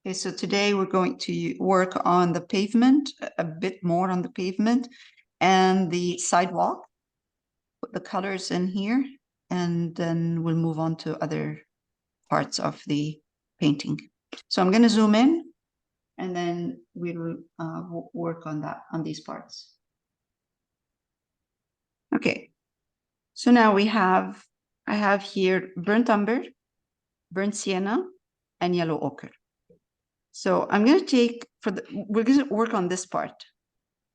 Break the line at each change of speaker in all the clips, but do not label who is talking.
Okay, so today we're going to work on the pavement, a bit more on the pavement and the sidewalk. Put the colors in here, and then we'll move on to other parts of the painting. So I'm going to zoom in, and then we'll work on that, on these parts. Okay, so now I have here burnt umber, burnt sienna, and yellow ochre. So I'm going to take, we're going to work on this part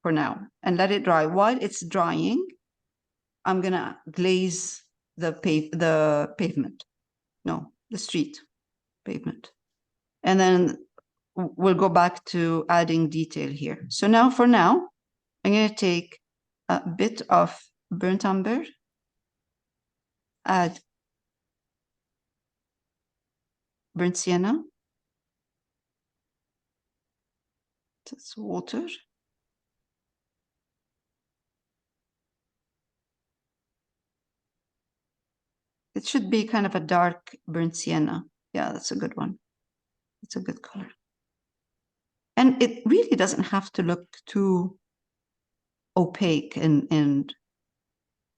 for now and let it dry. While it's drying, I'm going to glaze the pavement. No, the street pavement. And then we'll go back to adding detail here. So now, for now, I'm going to take a bit of burnt umber, add burnt sienna, that's water, it should be kind of a dark burnt sienna. Yeah, that's a good one. It's a good color. And it really doesn't have to look too opaque and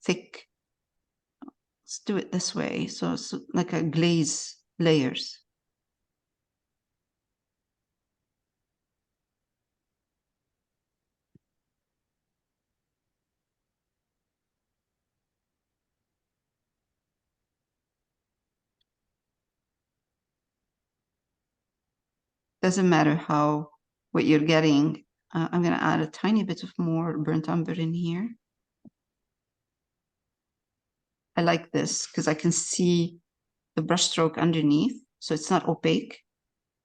thick. Let's do it this way. So it's like a glaze layers. Doesn't matter what you're getting. I'm going to add a tiny bit of more burnt umber in here. I like this because I can see the brushstroke underneath, so it's not opaque.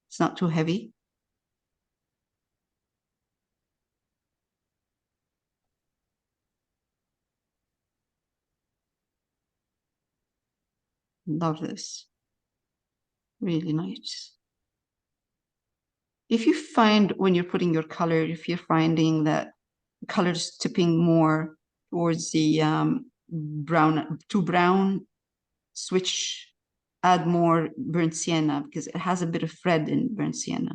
It's not too heavy. Love this. Really nice. If you find when you're putting your color, if you're finding that color is tipping more towards the brown, switch, add more burnt sienna because it has a bit of red in burnt sienna.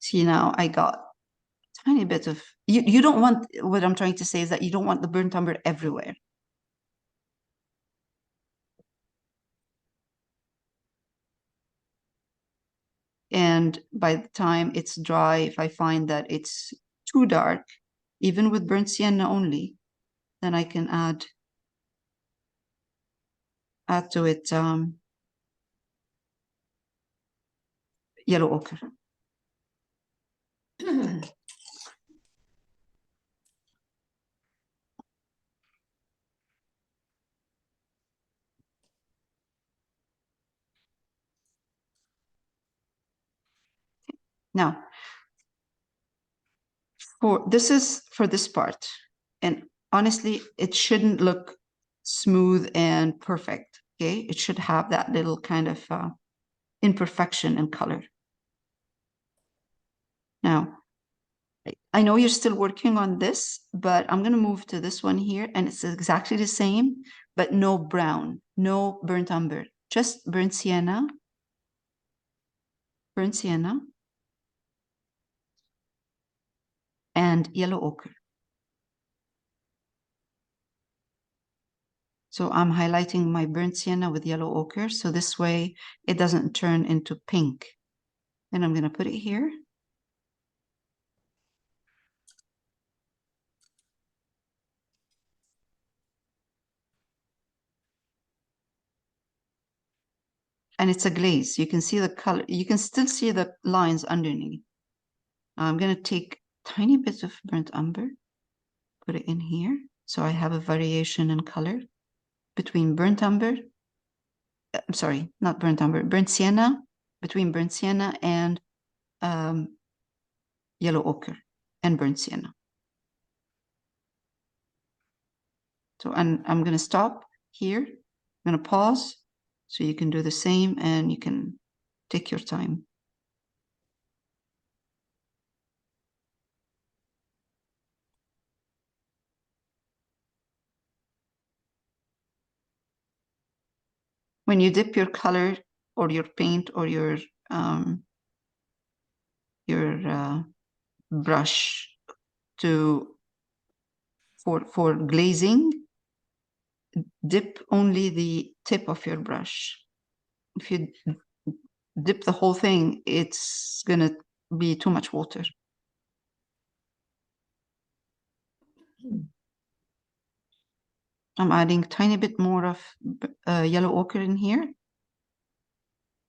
See, now I got a tiny bit of, you don't want, what I'm trying to say is that you don't want the burnt umber everywhere. And by the time it's dry, if I find that it's too dark, even with burnt sienna only, then I can add to it yellow ochre. Now, this is for this part. And honestly, it shouldn't look smooth and perfect, okay? It should have that little kind of imperfection in color. Now, I know you're still working on this, but I'm going to move to this one here, and it's exactly the same, but no brown, no burnt umber, just burnt sienna, and yellow ochre. So I'm highlighting my burnt sienna with yellow ochre, so this way it doesn't turn into pink. And I'm going to put it here. And it's a glaze. You can see the color. You can still see the lines underneath. I'm going to take tiny bits of burnt umber, put it in here. So I have a variation in color between burnt umber. I'm sorry, not burnt umber, burnt sienna, between burnt sienna and yellow ochre and burnt sienna. So I'm going to stop here. I'm going to pause so you can do the same and you can take your time. when you dip your color or your paint or your brush for glazing, dip only the tip of your brush. If you dip the whole thing, it's gonna be too much water. I'm adding a tiny bit more of yellow ochre in here.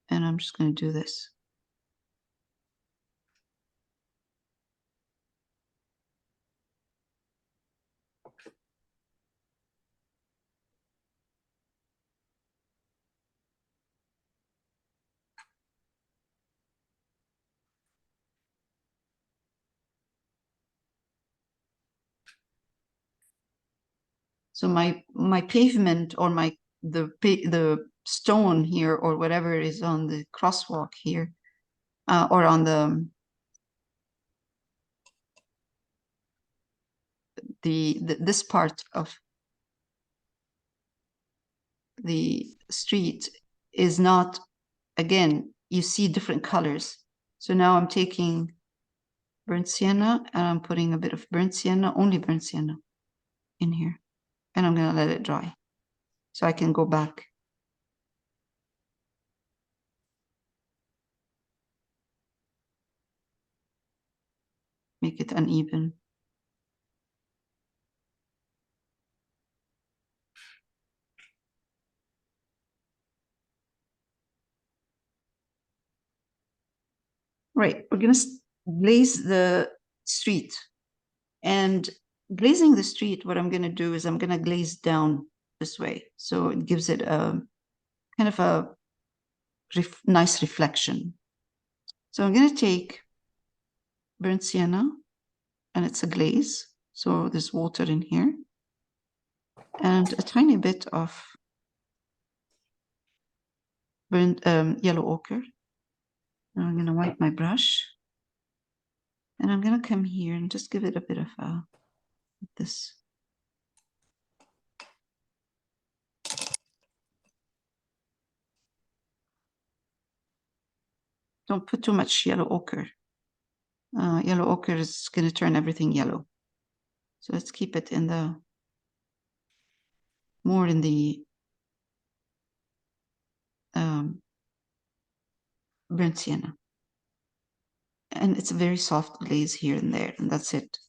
And I'm just going to do this. So my pavement or the stone here or whatever is on the crosswalk here, or on this part of the street is not, again, you see different colors. So now I'm taking burnt sienna and I'm putting a bit of burnt sienna, only burnt sienna in here. And I'm going to let it dry so I can go back. Make it uneven. Right, we're going to glaze the street. And glazing the street, what I'm going to do is I'm going to glaze down this way. So it gives it a kind of a nice reflection. So I'm going to take burnt sienna, and it's a glaze. So there's water in here. And a tiny bit of burnt yellow ochre. Now I'm going to wipe my brush. And I'm going to come here and just give it a bit of this. Don't put too much yellow ochre. Yellow ochre is going to turn everything yellow. So let's keep it in the more in the burnt sienna. And it's a very soft glaze here and there, and that's it.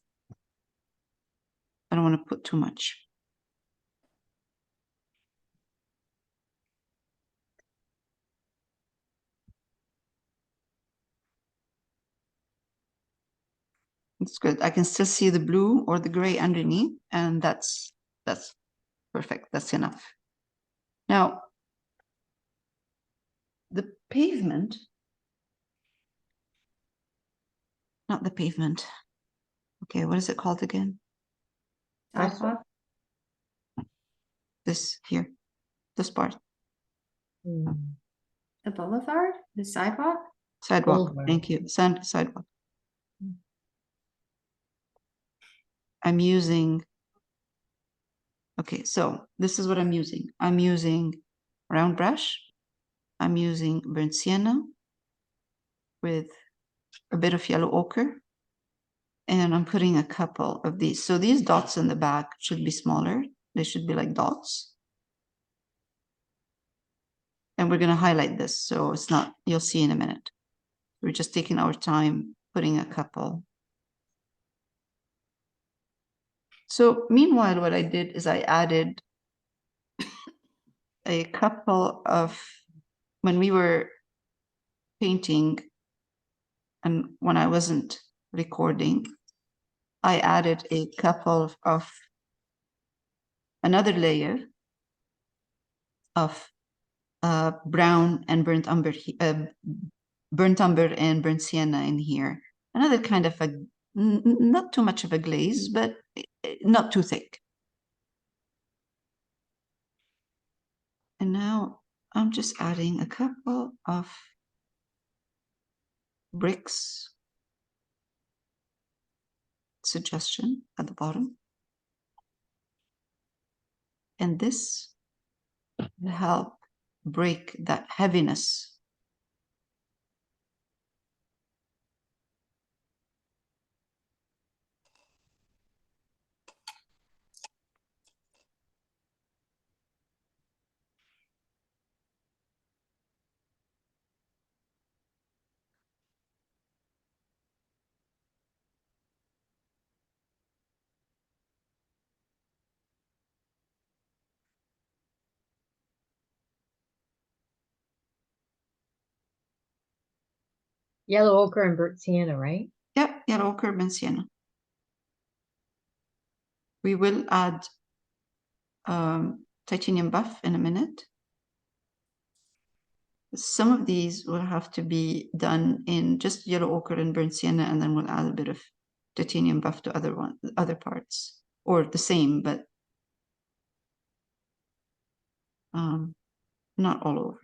I don't want to put too much. It's good. I can still see the blue or the gray underneath, and that's perfect. That's enough. Now, the pavement, not the pavement. Okay, what is it called again?
Sidewalk?
This here, this part.
The boulevard? The sidewalk?
Sidewalk.
Boulevard.
Thank you. Sidewalk. I'm using. Okay, so this is what I'm using. I'm using round brush. I'm using burnt sienna with a bit of yellow ochre. And I'm putting a couple of these. So these dots in the back should be smaller. They should be like dots. And we're going to highlight this. So it's not, you'll see in a minute. We're just taking our time putting a couple. So meanwhile, what I did is I added a couple of, when we were painting and when I wasn't recording, I added a couple of another layer of brown and burnt umber and burnt sienna in here. Another kind of a, not too much of a glaze, but not too thick. And now I'm just adding a couple of bricks, suggestion at the bottom. And this will help break that heaviness.
Yellow ochre and burnt sienna, right?
Yep, yellow ochre and sienna. We will add titanium buff in a minute. Some of these will have to be done in just yellow ochre and burnt sienna, and then we'll add a bit of titanium buff to other parts, or the same, but not all over.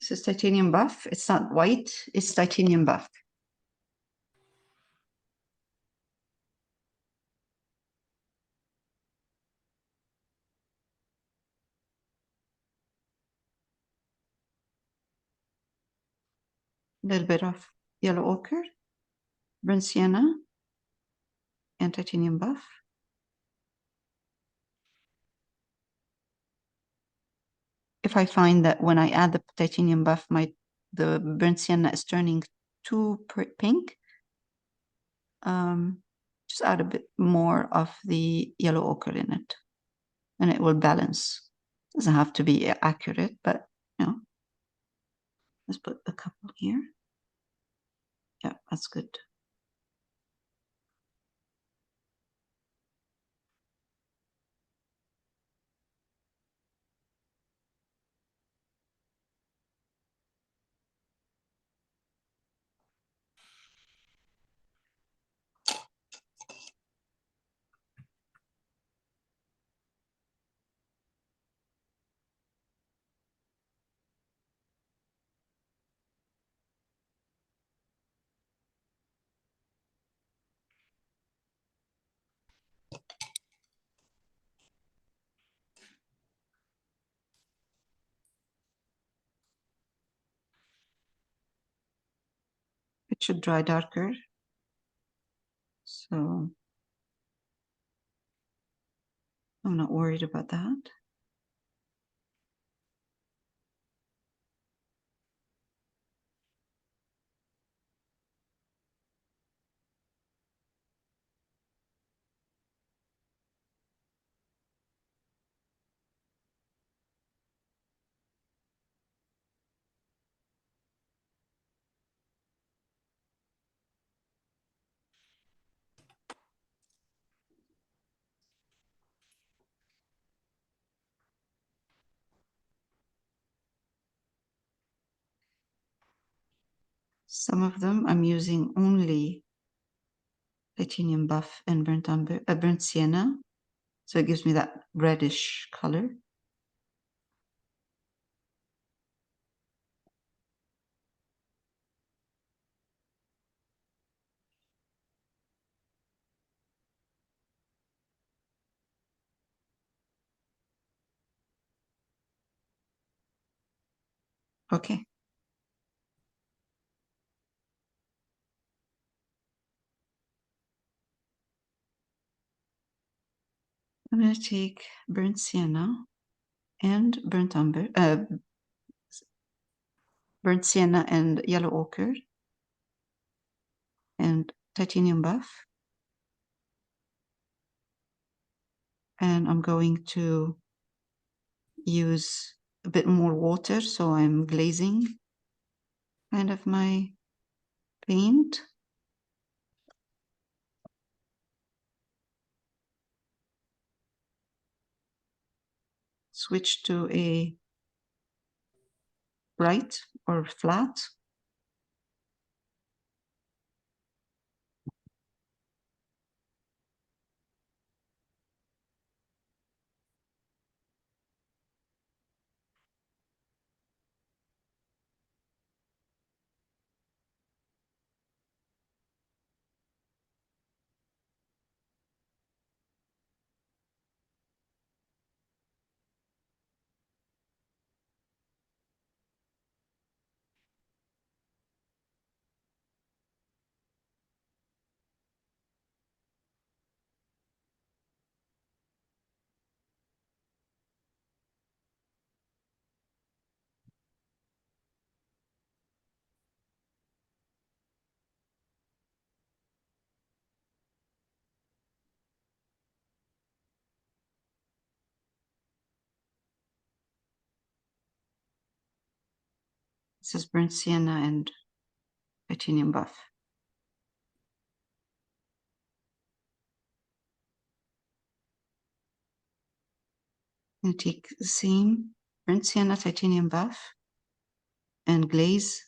This is titanium buff. It's not white, it's titanium buff. A little bit of yellow ochre, burnt sienna, and titanium buff. If I find that when I add the titanium buff, the burnt sienna is turning too pink, just add a bit more of the yellow ochre in it, and it will balance. Doesn't have to be accurate, but you know, let's put a couple here. Yeah, that's good. It should dry darker. So I'm not worried about that. Some of them I'm using only titanium buff and burnt sienna, so it gives me that reddish color. Okay. I'm going to take burnt sienna and burnt umber, burnt sienna and yellow ochre, and titanium buff. And I'm going to use a bit more water, so I'm glazing kind of my paint. Switch to a bright or flat. This is burnt sienna and titanium buff. I'm going to take the same burnt sienna, titanium buff, and glaze.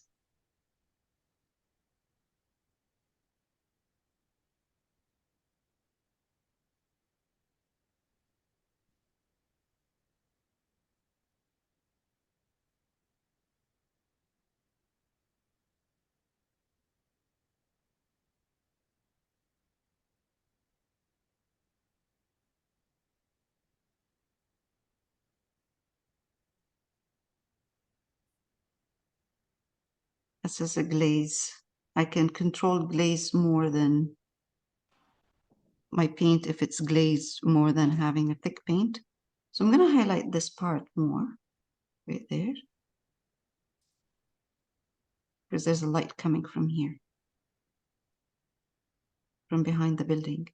This is a glaze. I can control glaze more than my paint if it's glazed more than having a thick paint. So I'm going to highlight this part more right there, because there's a light coming from here, from behind the building.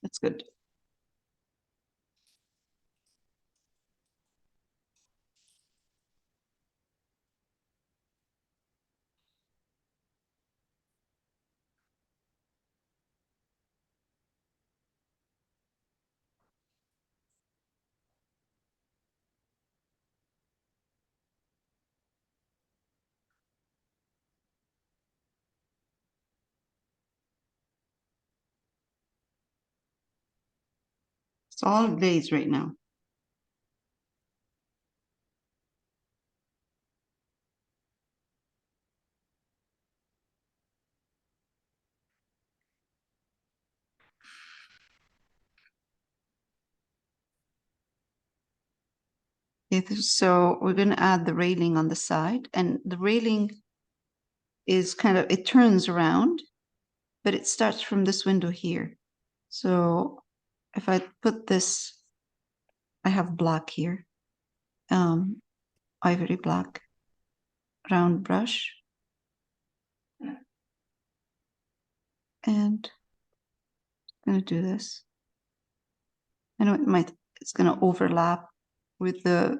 That's good. It's all glazed right now. Okay, so we're going to add the railing on the side, and the railing is kind of, it turns around, but it starts from this window here. So if I put this, I have black here, ivory black, round brush, and I'm going to do this. I know it's going to overlap with the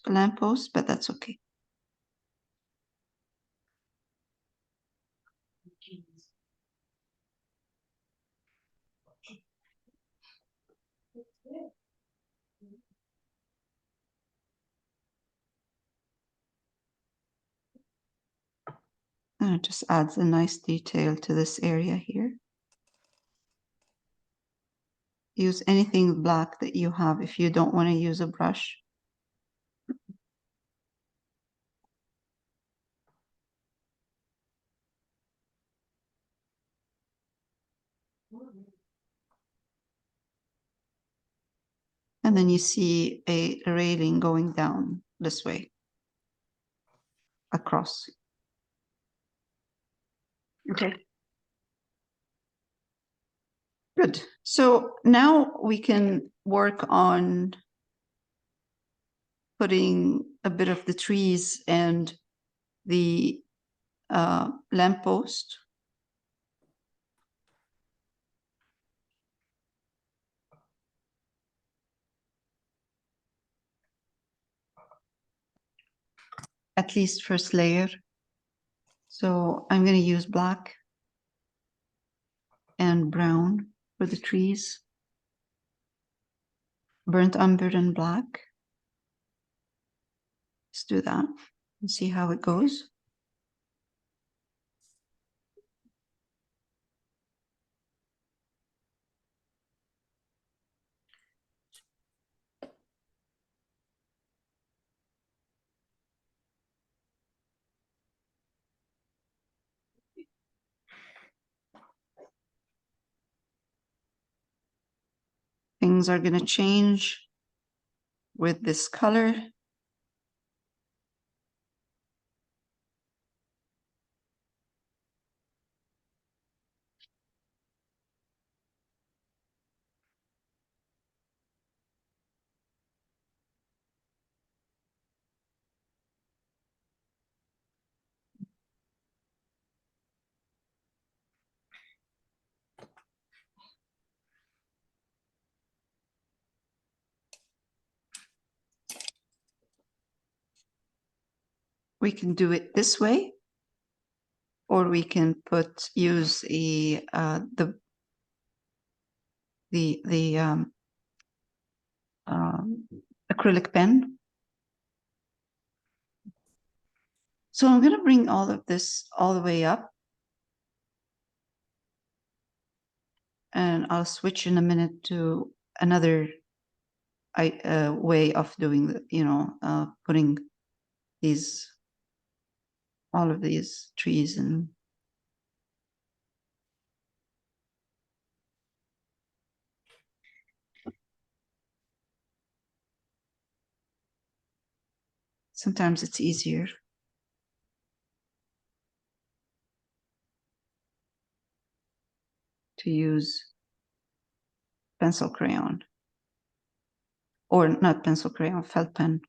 lamp post, but that's okay. And it just adds a nice detail to this area here. Use anything black that you have if you don't want to use a brush. And then you see a railing going down this way, across. Okay. Good. So now we can work on putting a bit of the trees and the lamppost. At least first layer. So I'm going to use black and brown for the trees. Burnt umber and black. Let's do that and see how it goes. Things are going to change with this color. We can do it this way, or we can use the acrylic pen. So I'm going to bring all of this all the way up. And I'll switch in a minute to another way of doing the, putting all of these trees in. Sometimes it's easier to use pencil crayon, or not pencil crayon, felt pen.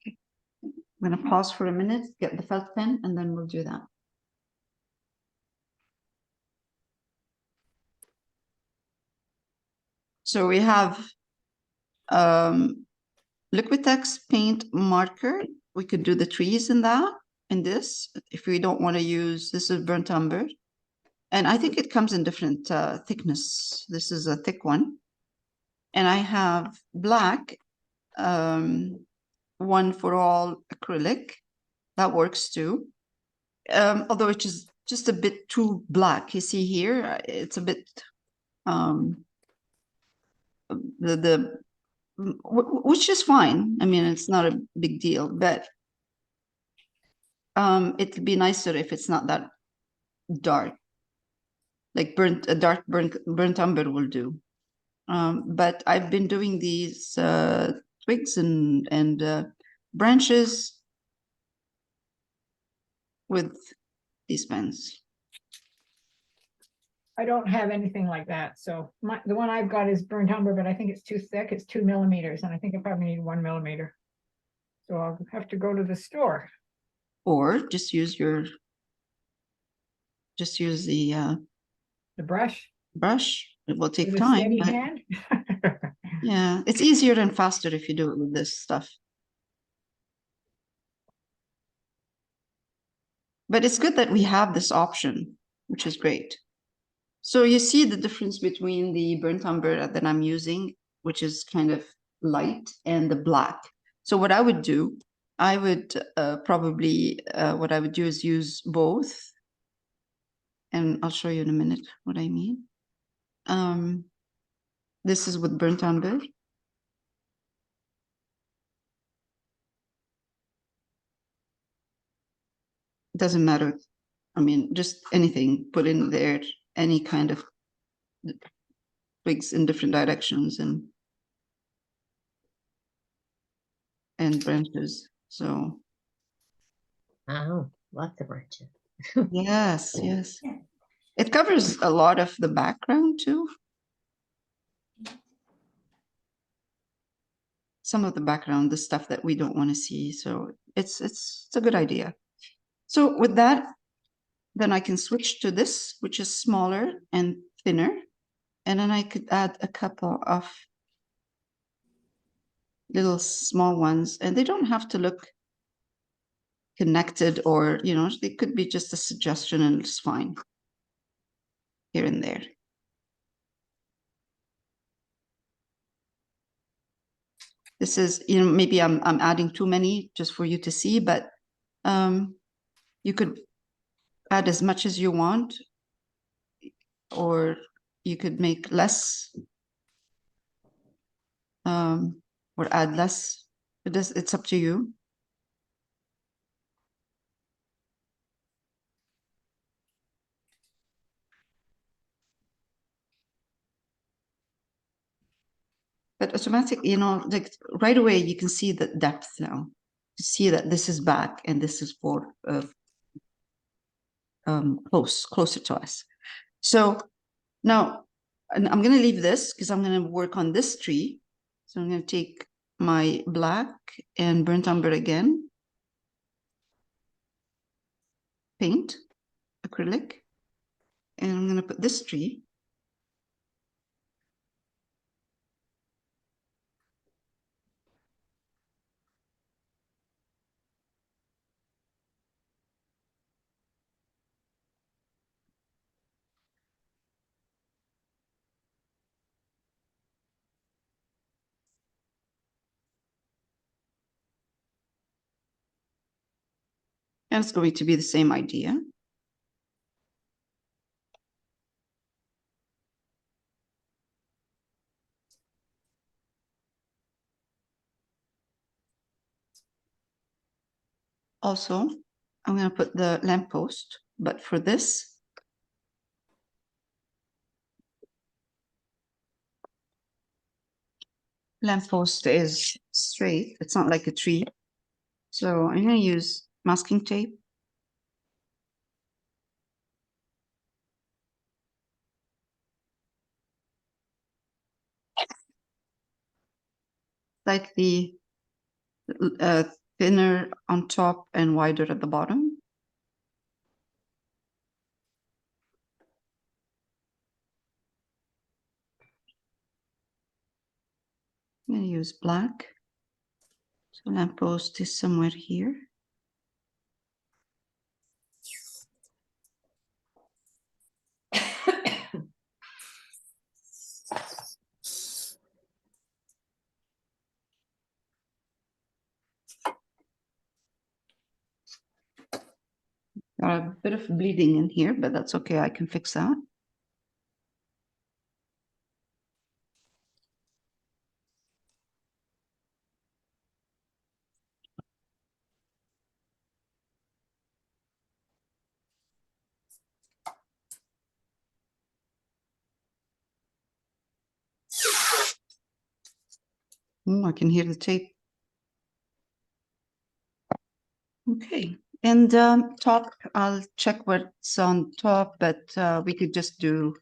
Okay. I'm going to pause for a minute, get the felt pen, and then we'll do that. So we have Liquitex paint marker. We could do the trees in that, in this, if we don't want to use, this is burnt umber. And I think it comes in different thickness. This is a thick one. And I have black, one for all acrylic. That works too. Although it's just a bit too black. You see here, it's a bit, which is fine. I mean, it's not a big deal, but it'd be nicer if it's not that dark. Like dark burnt umber will do. But I've been doing these twigs and branches with these pens.
I don't have anything like that, so the one I've got is burnt umber, but I think it's too thick. It's 2 millimeters, and I think I probably need 1 millimeter. So I'll have to go to the store.
Or just use the
brush.
It will take
With a
time.
steady
But
hand.
yeah, it's easier and faster if you do it with this stuff. But it's good that we have this option, which is great. So you see the difference between the burnt umber that I'm using, which is kind of light, and the black. So what I would do, I would probably, what I would do is use both. And I'll show you in a minute what I mean. This is with burnt umber. Doesn't matter. I mean, just anything, put in there, any kind of twigs in different directions and branches. So
Oh, lots of branches.
yes, yes. It covers a lot of the background too. Some of the background, the stuff that we don't want to see. So it's a good idea. So with that, then I can switch to this, which is smaller and thinner. And then I could add a couple of little small ones, and they don't have to look connected, or, you know, they could be just a suggestion and it's fine here and there. This is, you know, maybe I'm adding too many just for you to see, but you could add as much as you want, or you could make less, or add less. It's up to you. But automatic, you know, like right away you can see the depth now. You see that this is back and this is for closer to us. So now, and I'm going to leave this because I'm going to work on this tree. So I'm going to take my black and burnt umber again, paint, acrylic, and I'm going to put this tree. And it's going to be the same idea. Also, I'm going to put the lamppost, but for this, lamppost is straight. It's not like a tree. So I'm going to use masking tape. Slightly thinner on top and wider at the bottom. I'm going to use black. So lamppost is somewhere here. A bit of bleeding in here, but that's okay. I can fix that. I can hear the tape. Okay, and top, I'll check what's on top, but we could just do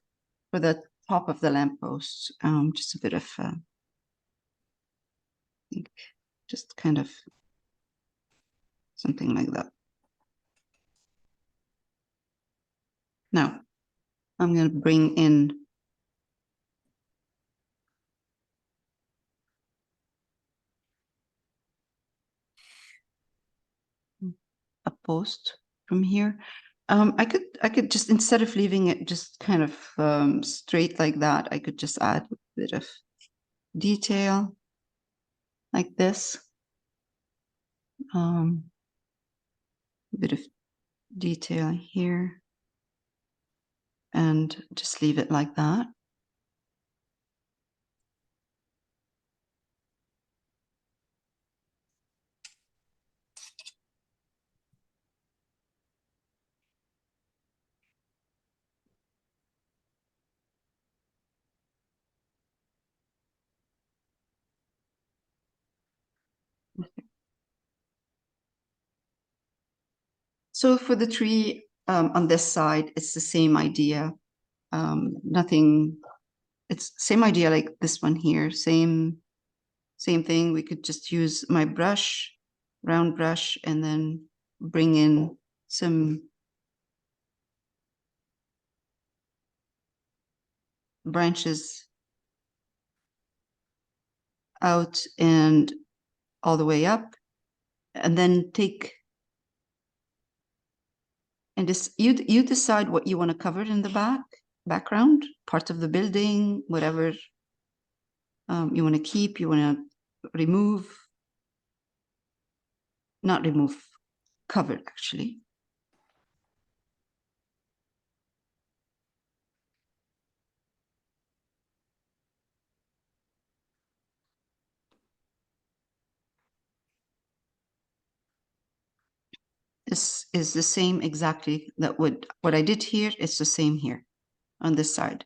for the top of the lamppost, just a bit of, I think, just kind of something like that. Now, I'm going to bring in a post from here. I could just, instead of leaving it just kind of straight like that, I could just add a bit of detail like this. A bit of detail here, and just leave it like that. So for the tree on this side, it's the same idea. Nothing, it's same idea like this one here, same thing. We could just use my brush, round brush, and then bring in some branches out and all the way up, and then take, and just you decide what you want to cover in the background, part of the building, whatever you want to keep, you want to remove, not remove, cover actually. This is the same exactly that what I did here, it's the same here on this side.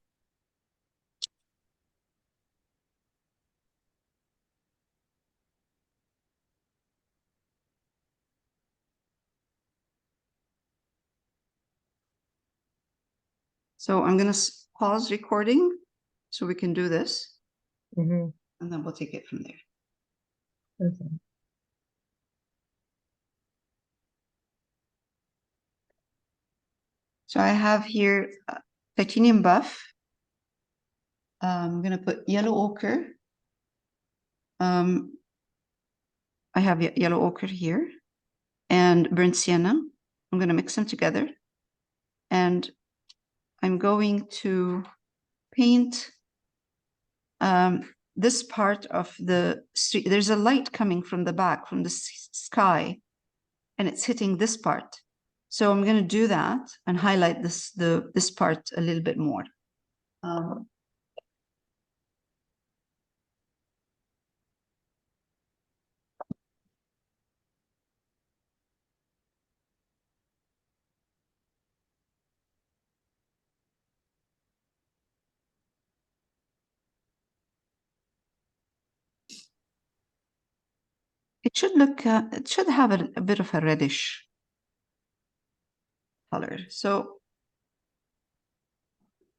So I'm going to pause recording so we can do this,
Mhm.
and then we'll take it from there.
Okay.
So I have here titanium buff. I'm going to put yellow ochre. I have yellow ochre here and burnt sienna. I'm going to mix them together, and I'm going to paint this part of the street. There's a light coming from the back, from the sky, and it's hitting this part. So I'm going to do that and highlight this part a little bit more. It should look, it should have a bit of a reddish color. So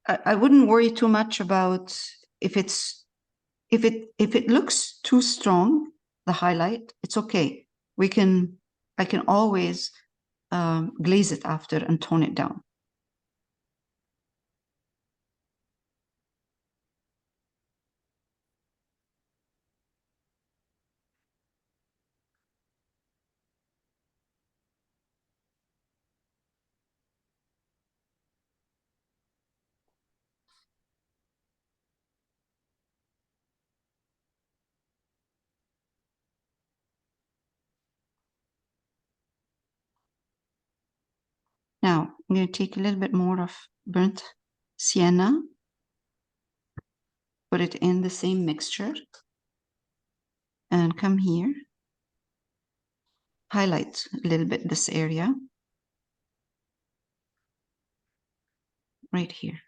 I wouldn't worry too much about if it looks too strong, the highlight, it's okay. I can always glaze it after and tone it down. Now, I'm going to take a little bit more of burnt sienna, put it in the same mixture, and come here, highlight a little bit this area, right here.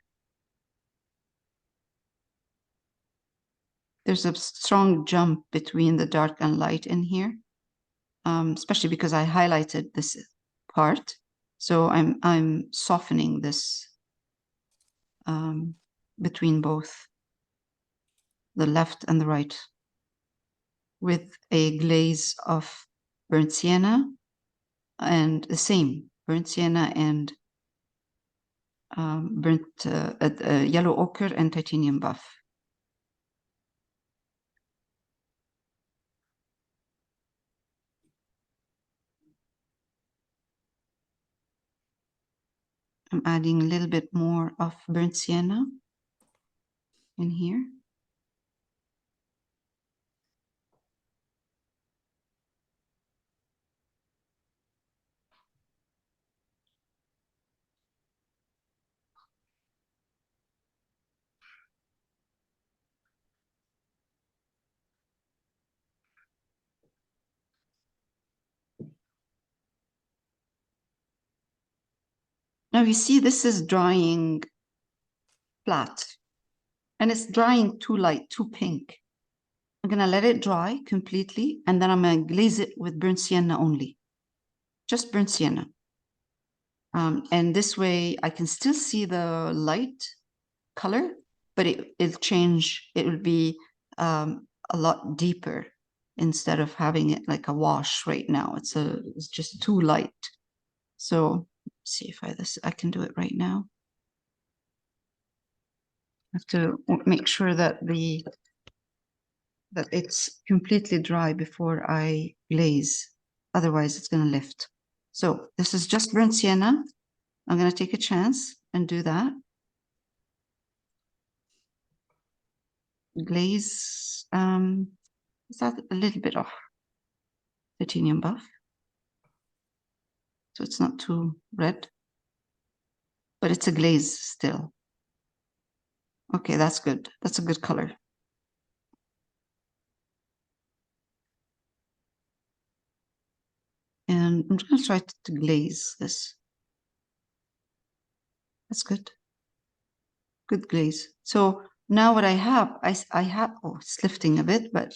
There's a strong jump between the dark and light in here, especially because I highlighted this part. So I'm softening this between both the left and the right with a glaze of burnt sienna, and the same burnt sienna and burnt yellow ochre and titanium buff. I'm adding a little bit more of burnt sienna in here. Now you see this is drying flat and it's drying too light, too pink. I'm gonna let it dry completely and then I'm gonna glaze it with burnt sienna only, just burnt sienna. And this way I can still see the light color, but it'll change, it will be a lot deeper instead of having it like a wash right now. It's just too light. So let's see if I can do it right now. I have to make sure that it's completely dry before I glaze. Otherwise it's gonna lift. So this is just burnt sienna. I'm gonna take a chance and do that. Glaze, is that a little bit of titanium buff? So it's not too red, but it's a glaze still. Okay, that's good. That's a good color. And I'm just gonna try to glaze this. That's good. Good glaze. So now what I have, I have, oh, it's lifting a bit, but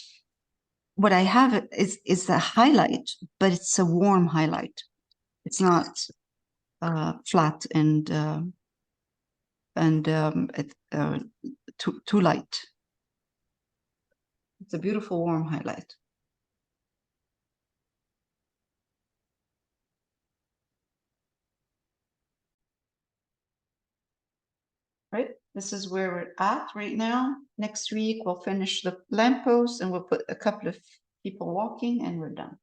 what I have is the highlight, but it's a warm highlight. It's not flat and too light. It's a beautiful warm highlight. Right, this is where we're at right now. Next week we'll finish the lamppost and we'll put a couple of people walking and we're done.